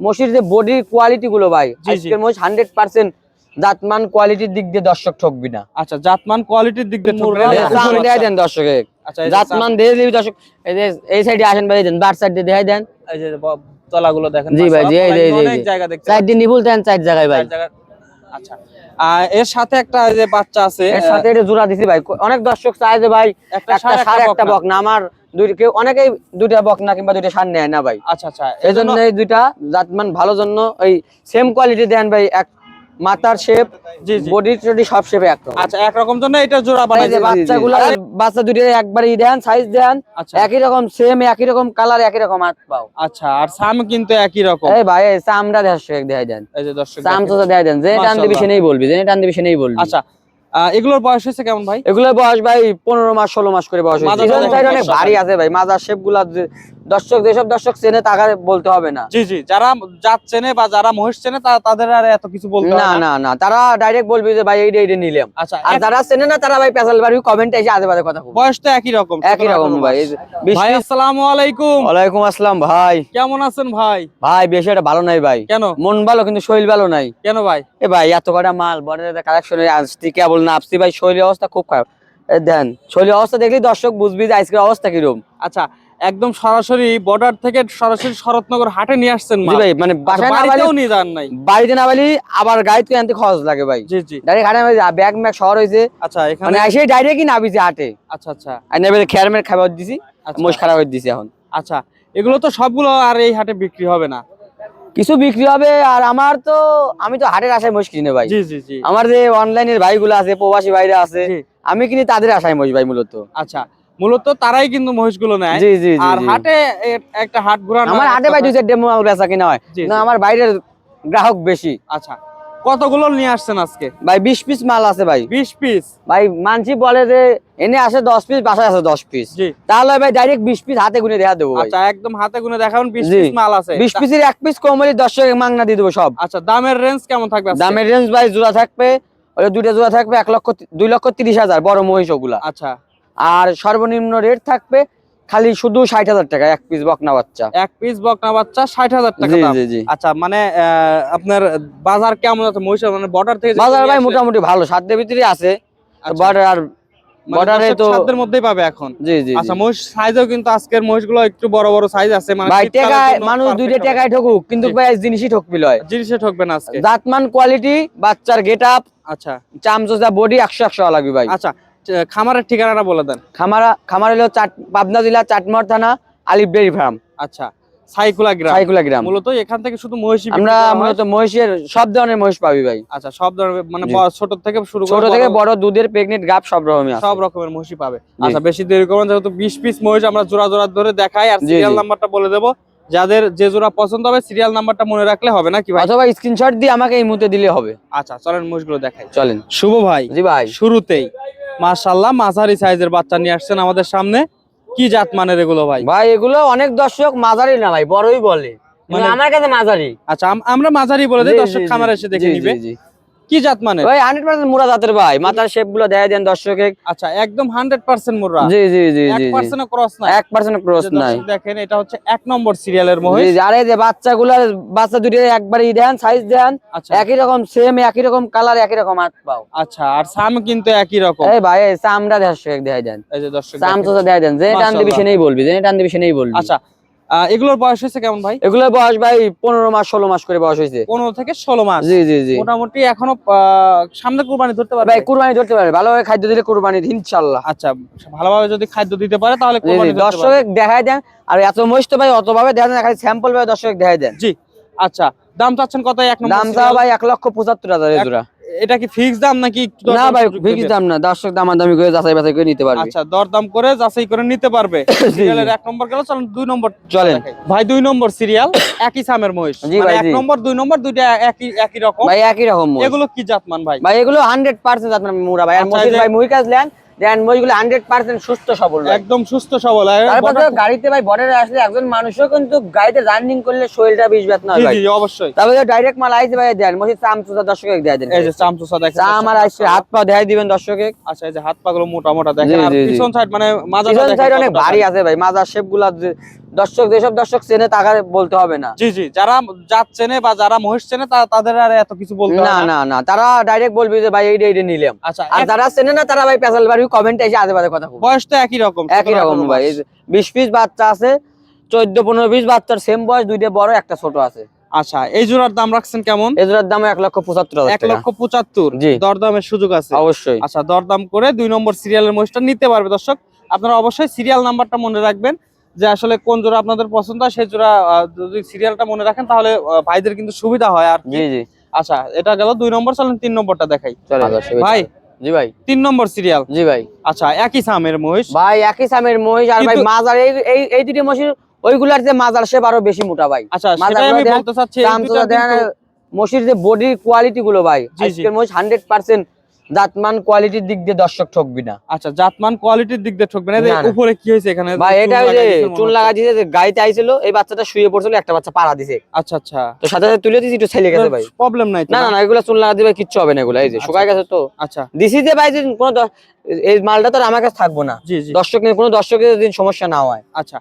মহিষের যে বডির কোয়ালিটি গুলো ভাই, আজকের মহিষ 100% জাতমান কোয়ালিটির দিক দিয়ে দর্শক ঠকবি না। আচ্ছা, জাতমান কোয়ালিটির দিক দিয়ে ঠকবে না। সামনে দেখাই দেন দর্শকে। আচ্ছা, জাতমান দিয়ে দিবি দর্শক। এই সাইডে আসেন ভাই, দেন বার সাইড দিয়ে দেখাই দেন। এই যে তলাগুলো দেখেন। জি ভাই, জি জি জি অনেক জায়গা দেখতে সাইড দিয়ে নিবুল দেন, সাইড জায়গায় ভাই। আচ্ছা, এর সাথে একটা যে বাচ্চা আছে, এর সাথে এটা জোড়া দিছি ভাই। অনেক দর্শক চায় যে ভাই একটা সার একটা বক না, আমার কেউ অনেকেই দুইটা বক না কিংবা দুইটা সার নেয় না ভাই। আচ্ছা আচ্ছা, এইজন্য এই দুইটা জাতমান ভালো জন্য এই সেম কোয়ালিটি দেন ভাই। এক মাথার শেপ, বডি টডি সব শেপে একরকম। আচ্ছা, একরকম জন্য এটা জোড়া বানাইছে। বাচ্চাগুলো বাচ্চা দুটো একবারই দেন, সাইজ দেন একই রকম, সেম একই রকম কালার, একই রকম হাত পাও। আচ্ছা, আর সাম কিন্তু একই রকম। এই ভাই চামড়া দর্শক দেখাই দেন। এই যে দর্শক চাম তো দেখাই দেন, যে টান দিবি সে নেই বলবি, যে টান দিবি সে নেই বলবি। আচ্ছা, এগুলোর বয়স হয়েছে কেমন ভাই? এগুলোর বয়স ভাই 15 মাস 16 মাস করে বয়স হয়েছে। অনেক ভারী আছে ভাই মাজার শেপ গুলা। দর্শক যেসব দর্শক চেনে তাকে বলতে হবে না। জি জি, যারা জাত চেনে বা যারা মহিষ চেনে তাদের আর এত কিছু বলতে হবে না। না না, তারা ডাইরেক্ট বলবি যে ভাই এইটা এইটা নিলাম। আচ্ছা, আর যারা চেনে না তারা ভাই পেছাল বাড়ি কমেন্টে এসে আজে বাজে কথা বলবে। বয়স তো একই রকম। একই রকম ভাই। ভাই আসসালামু আলাইকুম। ওয়ালাইকুম আসসালাম ভাই, কেমন আছেন ভাই? ভাই বেশি একটা ভালো নাই ভাই। কেন? মন ভালো কিন্তু শরীর ভালো নাই। কেন ভাই? এ ভাই এত কটা মাল বড়দের কালেকশনে আসছি, কেবল না আসছি ভাই, শরীরের অবস্থা খুব খারাপ। দেন শরীরের অবস্থা দেখলেই দর্শক বুঝবি যে আজকের অবস্থা কিরকম। আচ্ছা, একদম সরাসরি বর্ডার থেকে সরাসরি শরৎনগর হাটে নিয়ে আসছেন জি ভাই, মানে বাড়িতেও নিয়ে যান নাই? বাড়িতে না বলি আবার গাড়িতে আনতে খরচ লাগে ভাই। জি জি, ডাইরেক্ট হাটে ব্যাগ ম্যাগ শহর হয়েছে। আচ্ছা, এখানে মানে এসে ডাইরেক্টই নাবিছে হাটে। আচ্ছা আচ্ছা, আর নেবে খেয়ারমের খাবার দিছি, মোষ খারাপ হয়ে দিছি এখন। আচ্ছা, এগুলো তো সবগুলো আর এই হাটে বিক্রি হবে না? কিছু বিক্রি হবে। আর আমি তো হাটের আশায় মোষ কিনে ভাই। জি জি জি, আমার যে অনলাইনের ভাইগুলো আছে, প্রবাসী ভাইরা আছে, আমি কিনি তাদের আশায় মোষ ভাই মূলত। আচ্ছা, মূলত তারাই কিন্তু মহিষগুলো নেয়। জি জি, আর হাটে একটা হাট ঘোরানো, আমার হাটে ভাই 2-4 ডেমো বেচা কিনা হয় না, আমার বাইরের গ্রাহক বেশি। আচ্ছা, কতগুলো নিয়ে আসছেন আজকে? ভাই 20 পিস মাল আছে ভাই। 20 পিস ভাই মানসি বলে যে এনে আসে 10 পিস, বাসায় আছে 10 পিস। তাহলে ভাই ডাইরেক্ট 20 পিস হাতে গুনে দেখা দেবো। আচ্ছা, একদম হাতে গুনে দেখাবেন 20 পিস মাল আছে। 20 পিসের এক পিস কম হলে 10 টাকা মাংনা দিয়ে দেবো সব। আচ্ছা, দামের রেঞ্জ কেমন থাকবে? দামের রেঞ্জ ভাই জোড়া থাকবে, ওই দুইটা জোড়া থাকবে 2,30,000 বড় মহিষ ওগুলা। আচ্ছা, আর সর্বনিম্ন রেট থাকবে খালি শুধু 60,000 টাকা এক পিস বকনা বাচ্চা। এক পিস বকনা বাচ্চা 60,000 টাকা দাম। আচ্ছা, মানে আপনার বাজার কেমন আছে মহিষের? মানে বর্ডার থেকে বাজার ভাই মোটামুটি ভালো, সাধ্যের ভিতরে আছে। বর্ডার আর বর্ডারে তো সাধ্যের মধ্যেই পাবে এখন। জি জি। আচ্ছা, মহিষ সাইজও কিন্তু আজকের মহিষগুলো একটু বড় বড় সাইজ আছে। মানে ভাই টাকায় মানুষ দুইটা টাকায় ঠকুক, কিন্তু ভাই জিনিসই ঠকবি লয়। জিনিসে ঠকবে না আজকে। জাতমান কোয়ালিটি, বাচ্চার গেটআপ, আচ্ছা, চামচা বডি 100 লাগবে ভাই। আচ্ছা, খামারের ঠিকানাটা বলে দেন। খামার হলো পাবনা জেলা চাটমোহর থানা, আলিফ ডেইরি ফার্ম। আচ্ছা, সাইকুলা গ্রাম। মূলত এখান থেকে শুধু মহিষই আমরা মূলত মহিষের সব ধরনের মহিষ পাবি ভাই। আচ্ছা, সব ধরনের, মানে ছোট থেকে শুরু করে ছোট থেকে বড়, দুধের প্রেগনেন্ট গাব সব রকমই আছে, সব রকমের মহিষই পাবে। আচ্ছা, বেশি দেরি করবেন, যেহেতু 20 পিস মহিষ আমরা জোড়া জোড়া ধরে দেখাই, আর সিরিয়াল নাম্বারটা বলে দেব। যাদের যে জোড়া পছন্দ হবে সিরিয়াল নাম্বারটা মনে রাখলে হবে নাকি ভাই? অথবা স্ক্রিনশট দিয়ে আমাকে এই মুহূর্তে দিলে হবে। আচ্ছা, চলেন মহিষগুলো দেখাই। চলেন। শুভ ভাই। জি ভাই। শুরুতেই মাশাআল্লাহ মাঝারি সাইজের বাচ্চা নিয়ে আসছেন আমাদের সামনে। কি জাত মানের এগুলো ভাই? ভাই এগুলো অনেক দর্শক মাঝারি না ভাই, বড়ই বলে, মানে আমার কাছে মাঝারি। আচ্ছা, আমরা মাঝারি বলে দেই, দর্শক খামারে এসে দেখে নিবে। কি জাত মানের? ভাই 100% মুরা জাতের ভাই, মাথার শেপ গুলো দেখাই দেন দর্শকে। আচ্ছা, একদম 100% মুরা। জি জি জি, 1% ক্রস নাই। 1% ক্রস নাই। দেখেন, এটা হচ্ছে 1 নম্বর সিরিয়ালের মহিষ। জি, আর এই যে বাচ্চা দুটো একবারই দেন, সাইজ দেন একই রকম, সেম একই রকম কালার, একই রকম হাত পাও। আচ্ছা, আর সাম কিন্তু একই রকম। এই ভাই চামড়া দর্শক দেখাই দেন। এই যে দর্শক চামচা দেখাই দেন, যে টান দিবি সে নেই বলবি, যে টান দিবি সে নেই বলবি। আচ্ছা, এগুলোর বয়স হয়েছে কেমন ভাই? এগুলোর বয়স ভাই 15 মাস 16 মাস করে বয়স হয়েছে। 15 থেকে 16 মাস। জি জি জি, মোটামুটি এখনো সামনে কুরবানি ধরতে পারবে ভাই। কুরবানি ধরতে পারবে, ভালোভাবে খাদ্য দিলে কুরবানি ইনশাআল্লাহ। আচ্ছা, ভালোভাবে যদি খাদ্য দিতে পারে তাহলে কুরবানি ধরতে পারবে। দর্শক দেখাই দেন। আর এত মহিষ তো ভাই অতভাবে দেখাই দেন, খালি স্যাম্পল ভাবে দর্শক দেখাই দেন। জি। আচ্ছা, দাম চাচ্ছেন কত? এক নম্বর দাম চাও ভাই 1,75,000 এর জোড়া। এটা কি ফিক্স দাম নাকি একটু? না ভাই, ফিক্স দাম না, দর্শক দামাদামি করে যাচাই বাছাই করে নিতে পারবে। আচ্ছা, দরদাম করে যাচাই করে নিতে পারবে। সিরিয়ালের 1 নম্বর গেল, চলুন 2 নম্বর চলেন ভাই। 2 নম্বর সিরিয়াল একই সামের মহিষ, মানে 1 নম্বর 2 নম্বর দুইটা একই রকম ভাই, একই রকম মহিষ। এগুলো কি জাতমান ভাই? ভাই এগুলো 100% জাতমান মুরা ভাই। আর মহিষ ভাই মুই কাজ লেন দেন, মহিষগুলো 100% সুস্থ সবল, একদম সুস্থ সবল। তারপরে গাড়িতে ভাই বর্ডারে আসলে একজন মানুষও কিন্তু গাড়িতে রানিং করলে শরীরটা 20 না ভাই। জি জি, অবশ্যই। তারপরে ডাইরেক্ট মাল আইছে ভাই দেন, মহিষ চামচুসা দর্শকে দেখাই দেন। এই যে চামচুসা দেখেন, চাম আর আইছে হাত পা দেখাই দিবেন দর্শকে। আচ্ছা, এই যে হাত পা গুলো মোটা মোটা দেখেন। আর পিছন সাইড মানে মাজাটা দেখেন, পিছন সাইড অনেক ভারী আছে ভাই, মাজার শেপ গুলা দর্শক যেসব দর্শক চেনে তাকে বলতে হবে না। জি জি, যারা জাত চেনে বা যারা মহিষ চেনে তাদের আর এত কিছু বলতে না হয় না। না না, তারা ডাইরেক্ট বলবি যে ভাই এইটা নিলাম। আচ্ছা, আর যারা চেনে না তারা ভাই পেছাল বাড়ি কমেন্টে এসে আজে বাজে কথা বলবে। বয়স তো একই রকম, একই রকম ভাই, 20 পিস বাচ্চা আছে, 14-15 পিস বাচ্চার সেম বয়স, দুইটা বড় একটা ছোট আছে। আচ্ছা, এই জোড়ার দাম রাখছেন কেমন? এই জোড়ার দাম 1,75,000 টাকা। 1,75,000। জি, দরদামের সুযোগ আছে অবশ্যই। আচ্ছা, দরদাম করে 2 নম্বর সিরিয়ালের মহিষটা নিতে পারবে। দর্শক আপনারা অবশ্যই সিরিয়াল নাম্বারটা মনে রাখবেন, যে আসলে কোন জোড়া আপনাদের পছন্দ হয় সেই জোড়া যদি সিরিয়ালটা মনে রাখেন তাহলে ভাইদের কিন্তু সুবিধা হয় আর জি জি। আচ্ছা, এটা গেল 2 নম্বর, চলেন 3 নম্বরটা দেখাই ভাই। জি ভাই। 3 নম্বর সিরিয়াল। জি ভাই। আচ্ছা, একই সামের মহিষ ভাই, একই সামের মহিষ, আর ভাই কিন্তু- মাজার এই দুটি মহিষ ওইগুলার যে মাজার সে আরো বেশি মোটা ভাই। আচ্ছা, মাজার সেটাই আমি গুলো বলতে চাচ্ছি, এই চামচুরা দুইটা দেখেন, কিন্তু- মহিষের যে বডির কোয়ালিটি গুলো ভাই, জি, জি। আজকের মহিষ 100% জাতমান কোয়ালিটির দিক দিয়ে দর্শক ঠকবি না। আচ্ছা, জাতমান কোয়ালিটির দিক দিয়ে ঠকবে না। না, না। উপরে কি হয়েছে এখানে? ভাই এটা ওই যে চুন চুন লাগা দিয়েছে, গাইতে আইছিল, এই বাচ্চাটা শুয়ে পড়ছিল, একটা বাচ্চা পাড়া দিছে, আচ্ছা আচ্ছা, তো সাথে সাথে তুলে দিছি, একটু ছেলে গেছে ভাই। প্রবলেম নাই তো? না না না, এগুলা চুন লাগা দিবে কিচ্ছু হবে না, এগুলা এই যে শুকায় গেছে তো। আচ্ছা, দিছি যে ভাই, যে কোনো এই মালটা তো আর আমার কাছে থাকবো না, জি জি। দর্শক নিয়ে কোনো দর্শকের যদি সমস্যা না হয়। আচ্ছা,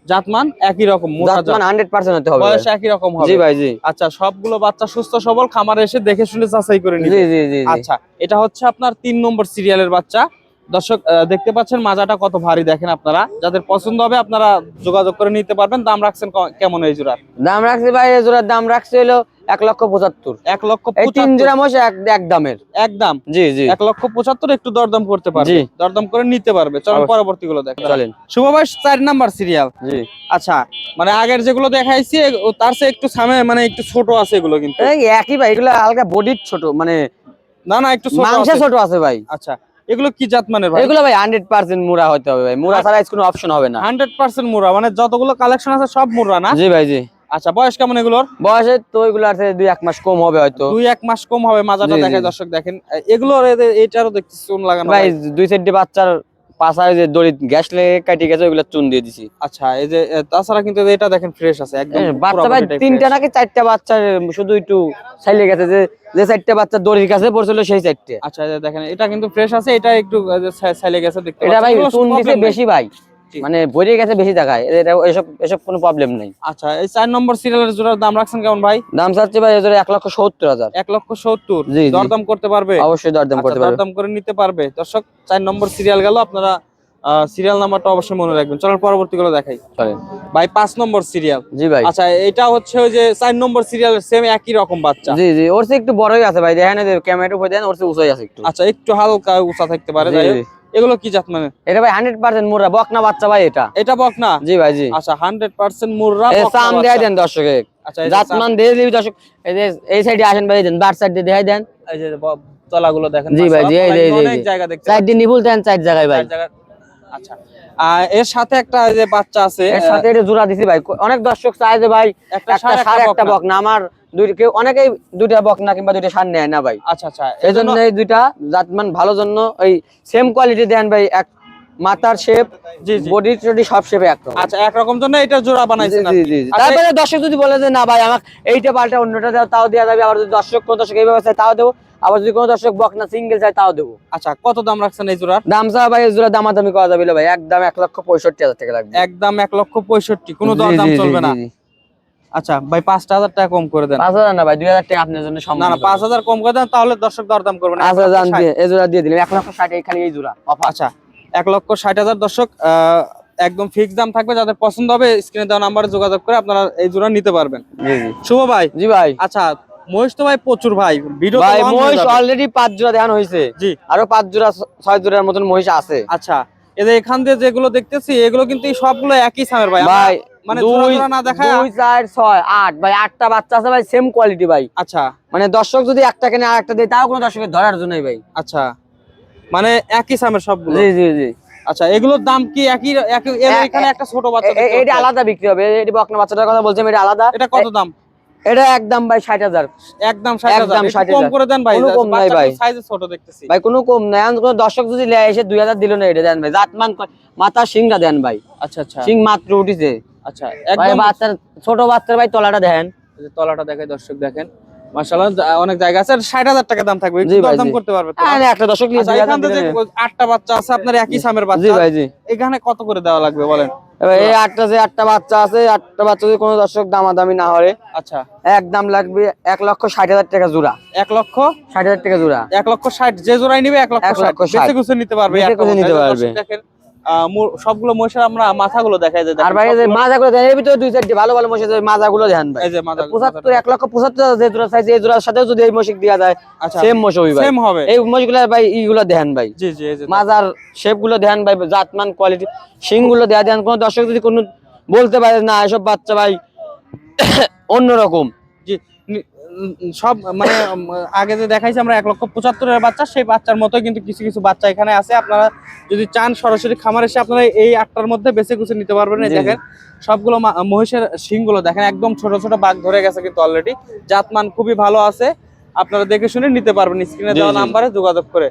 জাতমান একই রকম, মোটা জাত, জাতমান 100% হতে হবে বয়স ভাই। একই রকম হবে। জি ভাই, জি আচ্ছা, সবগুলো বাচ্চা সুস্থ সবল, খামারে এসে দেখে শুনে যাচাই করে জি নিবে। জি জি জি। আচ্ছা, এটা হচ্ছে আপনার 3 নম্বর সিরিয়ালের বাচ্চা। দর্শক দেখতে পাচ্ছেন মাজাটা কত ভারী, দেখেন আপনারা, যাদের পছন্দ হবে আপনারা যোগাযোগ করে নিতে পারবেন। দাম রাখছেন কেমন এই জোড়ার? দাম রাখছি ভাই, এই জোড়ার দাম রাখছি হলো 1,75,000। 1,75,000। এই 3 জোড়া মহিষ এক দামের। একদম। জি জি। 1,75,000, একটু দরদাম করতে পারবে, জি। দরদাম করে নিতে পারবে। চলুন অবশ্যই। পরবর্তী গুলো দেখেন। চলেন। শুভ ভাই, 4 নাম্বার সিরিয়াল। জি। আচ্ছা, মানে আগের যেগুলো দেখাইছি তার চেয়ে একটু সামনে মানে একটু ছোট আছে এগুলো কিন্তু। এই একই ভাই, এগুলো হালকা বডির ছোট, মানে না না, একটু ছোট মাংসে আছে। ছোট আছে ভাই। আচ্ছা, এগুলো কি জাত মানের ভাই? এগুলো ভাই 100% মুরা হতে হবে ভাই, মুরা ছাড়া কোনো অপশন হবে না। 100% মুরা, মানে যতগুলো কালেকশন আছে সব মুরা না? জি ভাই, জি। আচ্ছা, বয়স কেমন এগুলোর? বয়সে তো এগুলো আছে 2-1 মাস কম হবে হয়তো। 2-1 মাস কম হবে। মাজাটা জি, জি, দেখায় জি। দর্শক দেখেন, এগুলোর এটারও দেখছি চুন লাগানো ভাই ভাই। 2-4টি বাচ্চার পাছায় যে দড়ি গ্যাস লেগে কেটে গেছে, ওইগুলো চুন দিয়ে দিছি। আচ্ছা, এই যে তাছাড়া কিন্তু এটা দেখেন ফ্রেশ আছে একদম। বাচ্চা ভাই 3টা নাকি 4টা বাচ্চা, শুধু একটু ছাইলে গেছে, যে 4টা বাচ্চা দড়ির কাছে পড়ছিল সেই 4টে। আচ্ছা, এই যে দেখেন, এটা কিন্তু ফ্রেশ আছে, এটা একটু ছাইলে গেছে দেখতে এটা ভাই পাচ্ছেন। এগুলো চুন দিছে problem নাই। বেশি ভাই, জি। মানে ভরে গেছে বেশি জায়গায়, এটা এসব কোনো প্রবলেম নাই। আচ্ছা, এই 4 নম্বর সিরিয়ালের জোড়ার দাম রাখছেন কেমন ভাই? দাম চাচ্ছি ভাই এজোরে 1,70,000। 1,70,000। জি, জি। দরদাম করতে পারবে? অবশ্যই দরদাম আচ্ছা, করতে পারবে। দরদাম করে নিতে পারবে। দর্শক 4 নম্বর সিরিয়াল গেল, আপনারা সিরিয়াল নাম্বারটা অবশ্যই মনে রাখবেন। চলো পরবর্তী গুলো দেখাই চলেন। ভাই। 5 নম্বর সিরিয়াল। জি ভাই। আচ্ছা, এটা হচ্ছে ওই যে 4 নম্বর সিরিয়ালের সেম একই রকম বাচ্চা। জি জি, ওর চেয়ে একটু বড়ই আছে ভাই, দেখেন যে ক্যামেরার উপর দেন, ওর চেয়ে উঁচাই আছে একটু। আচ্ছা, একটু হালকা উঁচা থাকতে পারে। জি, যাই হোক, জি। এগুলো কি জাত মানে? এটা ভাই 100% মুরা বকনা বাচ্চা ভাই, এটা। এটা বকনা? জি ভাই, জি। আচ্ছা, 100% মুররা এই বকনা সাম দেখাই বাচ্চা। দেন দর্শকে, আচ্ছা, এই যে জাতমান দিয়ে দিবি দর্শক। এই যে এই সাইডে আসেন ভাই, দেন বার সাইড দিয়ে দেখাই দেন। এই যে তলাগুলো দেখেন। জি ভাই, জি, এই যে অনেক জায়গা দেখতে সাইড দিয়ে নিবুল দেন, চার জায়গায় ভাই। 4 জায়গা। আচ্ছা, এর সাথে একটা যে বাচ্চা আছে, এর সাথে এটা জোড়া দিছি ভাই, অনেক দর্শক চায় যে ভাই একটা একটা ষাঁড়, ষাঁড় একটা একটা বকনা। বকনা, আমার কেউ অনেকেই 2টা বকনা কিংবা 2টা ষাঁড় নেয় না ভাই। আচ্ছা আচ্ছা, এই জন্য এই 2টা জাতমান ভালো জন্য ওই সেম কোয়ালিটি দেন ভাই, এক মাথার শেপ, জি জি। বডি টডি সব শেপে একরকম। আচ্ছা, একরকম জন্য এটা জোড়া বানাইছেন জি আপনি। জি জি। আচ্ছা, তারপরে দর্শক যদি বলে যে না ভাই আমাকে এইটা পাল্টা অন্যটা দাও, তাও দেওয়া যাবে। আবার যদি কোন দর্শক এইভাবে চায় তাও দেবো, আবার যদি কোনো দর্শক বকনা সিঙ্গেল চায় তাও দেবো। আচ্ছা, কত দাম রাখছেন এই জোড়ার? দাম চা ভাই, এই জোড়া দামাদামি করা যাবে না ভাই, একদম 1,65,000 টাকা লাগবে। একদম 1,65,000, কোনো জি, দরদাম জি, জি, চলবে না? জি, জি। আচ্ছা ভাই, 5,000 টাকা কম করে দেন। 5,000 না ভাই, 2,000 টাকা আপনার জন্য না সম্মান। না, 5,000 কম করে দেন, তাহলে দর্শক দরদাম করবে না। আচ্ছা জান দিয়ে এই জোড়া দিয়ে দিলাম 1,60,000 খালি এই জোড়া অফার। আচ্ছা, 1,60,000 দর্শক, একদম ফিক্স দাম থাকবে। যাদের পছন্দ হবে স্ক্রিনে দেওয়া নাম্বারে যোগাযোগ করে আপনারা এই জোড়া নিতে পারবেন। জি জি। শুভ ভাই। জি ভাই। আচ্ছা, মহিষ তো ভাই প্রচুর ভাই, ভিডিও ভাই মহিষ অলরেডি 5 জোড়া দেখানো হয়েছে, জি। আরো 5 জোড়া 6 জোড়ার মতন মহিষ আছে। আচ্ছা, এদের এখান দিয়ে যেগুলো দেখতেছি এগুলো কিন্তু সবগুলো একই সামের ভাই। ভাই মানে জোড়া জোড়া না দেখায়। 2 4 6 8 ভাই, 8টা বাচ্চা আছে ভাই, সেম কোয়ালিটি ভাই। আচ্ছা মানে দর্শক যদি একটা কেনে আর একটা দেয় তাও কোনো দর্শকের ধরার জন্যই ভাই। আচ্ছা, মানে একই সামের সবগুলো। জি জি জি। আচ্ছা, এগুলোর দাম কি একই? এখানে একটা ছোট বাচ্চা দেখতে এটা পাচ্ছি। আলাদা বিক্রি হবে, এটা বকনা বাচ্চাটার কথা বলছেন, এটা আলাদা। এটা কত দাম? এটা একদম ভাই 60,000। একদম 60,000। একদম একটু 60,000 কম করে দেন ভাই, কোনো কম নাই ভাই। সাইজে ছোট দেখতেছি। ভাই কোনো কম নাই, এখন কোনো দর্শক যদি লেয় এসে 2,000 দিল না, এটা দেন ভাই। জাতমান মাথা সিংটা দেন ভাই, আচ্ছা আচ্ছা সিং মাত্র উঠিছে আচ্ছা, ভাই। একদম বাচ্চার ছোট বাচ্চার ভাই তলাটা দেখেন, এই যে তলাটা দেখাই দর্শক দেখেন, মাশাআল্লাহ অনেক জায়গা আছে। 60,000 টাকা দাম থাকবে, একটু জি ভাই, দাম জি। করতে পারবে তো? হ্যাঁ, একটা দর্শক নিয়ে আচ্ছা, এখান থেকে 8টা বাচ্চা আছে আপনার একই সামের জি বাচ্চা, ভাই, জি। এখানে কত করে দেওয়া লাগবে বলেন? এবার এই আটটা বাচ্চা আছে, আটটা বাচ্চা যদি কোনো দর্শক দামাদামি না হয়, আচ্ছা, একদম লাগবে 1,60,000 টাকা জোড়া। 1,60,000 টাকা জোড়া। 1,60,000 যে জোড়াই নিবে 1,60,000 1,60,000 বেঁচে কুছে নিতে পারবে। বেঁচে কুছে নিতে পারবে। দর্শক দেখেন সবগুলো মহিষের আমরা মাথাগুলো দেখাই যায়, আর ভাই এই যে মাজাগুলো দেন, এর ভিতরে দুই চারটি ভালো ভালো মহিষ আছে, মাজাগুলো দেন ভাই। এই যে মাথা 1,75,000 যে জোড়া চাইছে, এই জোড়ার সাথেও যদি এই মহিষ দেওয়া যায়, আচ্ছা সেম মহিষ হবে ভাই। সেম হবে। এই মহিষগুলো ভাই ইগুলো দেন ভাই, জি জি, এই যে মাজার শেপ গুলো দেন ভাই, জাতমান কোয়ালিটি, শিং গুলো দেন। কোন দর্শক যদি কোনো বলতে পারে না এসব বাচ্চা ভাই অন্যরকম, জি সব মানে আগে যে দেখাইছি আমরা 1,75,000 বাচ্চা, সেই বাচ্চার মতো কিন্তু কিছু কিছু বাচ্চা এখানে আছে। আপনারা যদি চান সরাসরি খামার এসে আপনারা এই 8টার মধ্যে বেছে কুছে নিতে পারবেন। এই জি, দেখেন সবগুলো মহিষের শিংগুলো দেখেন একদম ছোট ছোট, বাঘ ধরে গেছে কিন্তু অলরেডি, জাতমান খুবই ভালো আছে। আপনারা দেখে শুনে নিতে পারবেন স্ক্রিনে জি, দেওয়া জি। নাম্বারে যোগাযোগ করে।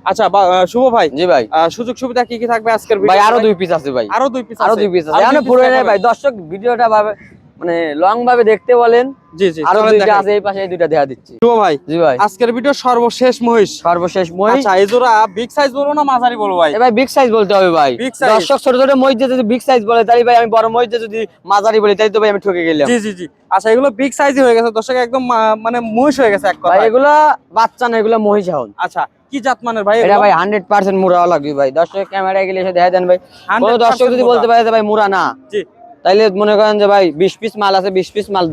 আচ্ছা শুভ ভাই, জি ভাই। সুযোগ সুবিধা কি কি থাকবে আজকের ভাই ভিডিও? আরো 2 পিস আছে ভাই, আরো 2 পিস আরো 2 পিস আছে, এখনো পুরো নেই ভাই। দর্শক ভিডিওটা ভাবে মানে লং ভাবে দেখতে বলেন। জি জি, আরো চলেন দুইটা দেখাই। আছে, এই পাশে এই দুইটা দেখা দিচ্ছি। শুভ ভাই, জি ভাই, আজকের ভিডিও সর্বশেষ মহিষ। সর্বশেষ মহিষ। আচ্ছা, এই জোড়া বিগ সাইজ বলবো না মাঝারি বলবো ভাই? এ ভাই বিগ সাইজ বলতে হবে ভাই। Big size। দর্শক ছোট ছোট মহিষ যদি বিগ সাইজ বলে, তাই ভাই আমি বড় মহিষ যদি মাঝারি বলি, তাই তো ভাই আমি ঠকে গেলাম। জি জি জি। আচ্ছা, এগুলো বিগ সাইজই হয়ে গেছে দর্শক, একদম মানে মহিষ হয়ে গেছে এক ভাই কথায়। এগুলা বাচ্চা না, এগুলা মহিষ এখন। আচ্ছা, কি জাত মানের ভাই এটা এগুলো? ভাই 100% মুরা লাগবে ভাই। দর্শক ক্যামেরায় গেলে এসে দেখা দেন ভাই। 100% কোনো দর্শক যদি মুরা। বলতে পারে যে ভাই মুরা না, জি। তাইলে মনে করেন যে ভাই 20 পিস মাল আছে, 20 পিস মাল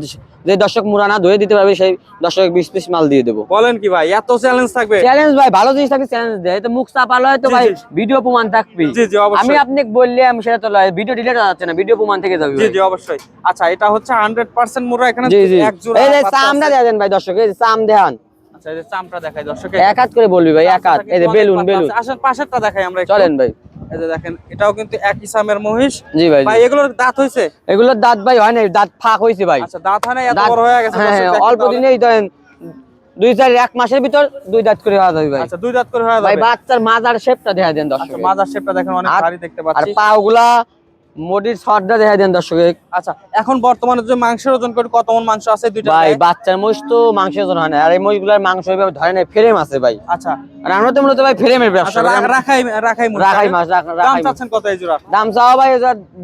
যে দর্শক মুরা না ধুয়ে দিতে পারবে, সেই দর্শক 20 পিস মাল দিয়ে দেবো। বলেন কি ভাই, এত চ্যালেঞ্জ থাকবে? চ্যালেঞ্জ ভাই, ভালো জিনিস থাকলে চ্যালেঞ্জ দেয়। এই তো মুখ চাপালো হয় তো জি, ভাই, জি। ভিডিও প্রমাণ থাকবে। জি জি, আমি অবশ্যই। আপনাকে বললাম সেটা তো লয়, ভিডিও ডিলিট হয়ে যাচ্ছে না, ভিডিও প্রমাণ থেকে যাবে জি ভাই। জি, অবশ্যই। আচ্ছা, এটা হচ্ছে 100% মুরা, এখানে জি জি। এক জোড়া এই যে বাচ্চা চামড়া আছে। দেয়া দেন ভাই দর্শক, এই যে চাম দেখান। আচ্ছা, এই যে চামটা দেখাই দর্শক, এক হাত করে বলবি ভাই, এক হাত। এই যে বেলুন বেলুন। আসেন পাশেরটা দেখাই আমরা একটু। চলেন ভাই। এই যে দেখেন, এটাও কিন্তু একই সামের মহিষ। জি ভাই, ভাই এগুলোর দাঁত হইছে? এগুলোর দাঁত ভাই হয় নাই, দাঁত ফাঁক হয়েছে ভাই। আচ্ছা, দাঁত হয় না, এত দাঁত- বড় হয়ে গেছে হ্যাঁ, দর্শক, দেখেন অল্প তাহলে। দিনেই ধরেন 2-4 মাসের ভিতর 2 দাঁত করে হওয়া যাবে ভাই। আচ্ছা, 2 দাঁত করে হয়ে ভাই যাবে। বাচ্চার মাজার শেপটা দেখা দেন দর্শক। আচ্ছা, মাজার শেপটা দেখেন অনেক আর- ভারী দেখতে আর পাচ্ছি। পাগুলা মোটির শর্টটা দেখা দেন দর্শক। আচ্ছা, এখন বর্তমানে যে মাংসের ওজন করে কত মন মাংস আছে দুইটা ভাই গায়ে? বাচ্চার মহিষ তো মাংসের ওজন হয় না, আর এই মহিষগুলোর মাংস ওইভাবে ধরে নাই, ফ্রেম আছে ভাই। আচ্ছা আর আমরা তো মূলত ভাই ফ্রেমের ব্যবসা আচ্ছা, করি। রাখাই রাখাই মন রাখাই মাছ, দাম রাখাই মাছ। চাচ্ছেন কত এই জোড়া? দাম চাওয়া ভাই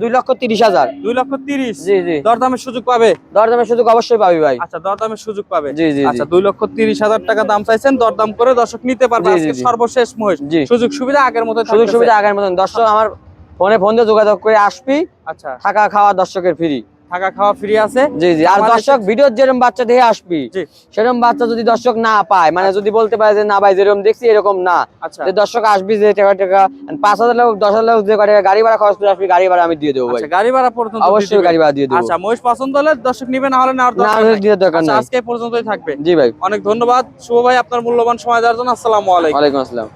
2,30,000। 2,30,000। জি জি। দরদামের সুযোগ পাবে? দরদামের সুযোগ অবশ্যই পাবি ভাই। আচ্ছা, দরদামের সুযোগ পাবে। জি, জি, জি। আচ্ছা, 2,30,000 টাকা দাম চাইছেন, দরদাম করে দর্শক নিতে পারবে। জি, জি, আজকে জি। সর্বশেষ মহিষ, জি। সুযোগ সুবিধা আগের মতো সুযোগ সুবিধা আগের মতন। দর্শক আমার ফোন দিয়ে যোগাযোগ করে আসবি, আচ্ছা, থাকা খাওয়া দর্শকের ফ্রি। থাকা খাওয়া ফ্রি আছে। জি জি। আর আমাদের দর্শক ভিডিওর যেরকম বাচ্চা দেখে আসবি, জি। সেরকম বাচ্চা যদি দর্শক না পায়, মানে যদি বলতে পারে যে না ভাই যেরকম দেখছি এরকম না, আচ্ছা যে দর্শক আসবি যে টাকা 5,000 লোক 10,000 লোক যে টাকা গাড়ি ভাড়া খরচ করে আসবি, গাড়ি ভাড়া আমি দিয়ে দেবো ভাই। আচ্ছা, গাড়ি ভাড়া পর্যন্ত দিয়ে অবশ্যই দিবেন। গাড়ি ভাড়া দিয়ে দেবো। আচ্ছা, মহিষ পছন্দ হলে দর্শক নিবে, না হলে নেওয়ার না দরকার হলে নাই। দিয়ে দরকার আচ্ছা, নাই। আজকে এই পর্যন্তই থাকবে। জি ভাই। অনেক ধন্যবাদ শুভ ভাই আপনার মূল্যবান সময় দেওয়ার জন্য। আসসালামু আলাইকুম। ওয়ালাইকুম আসসালাম।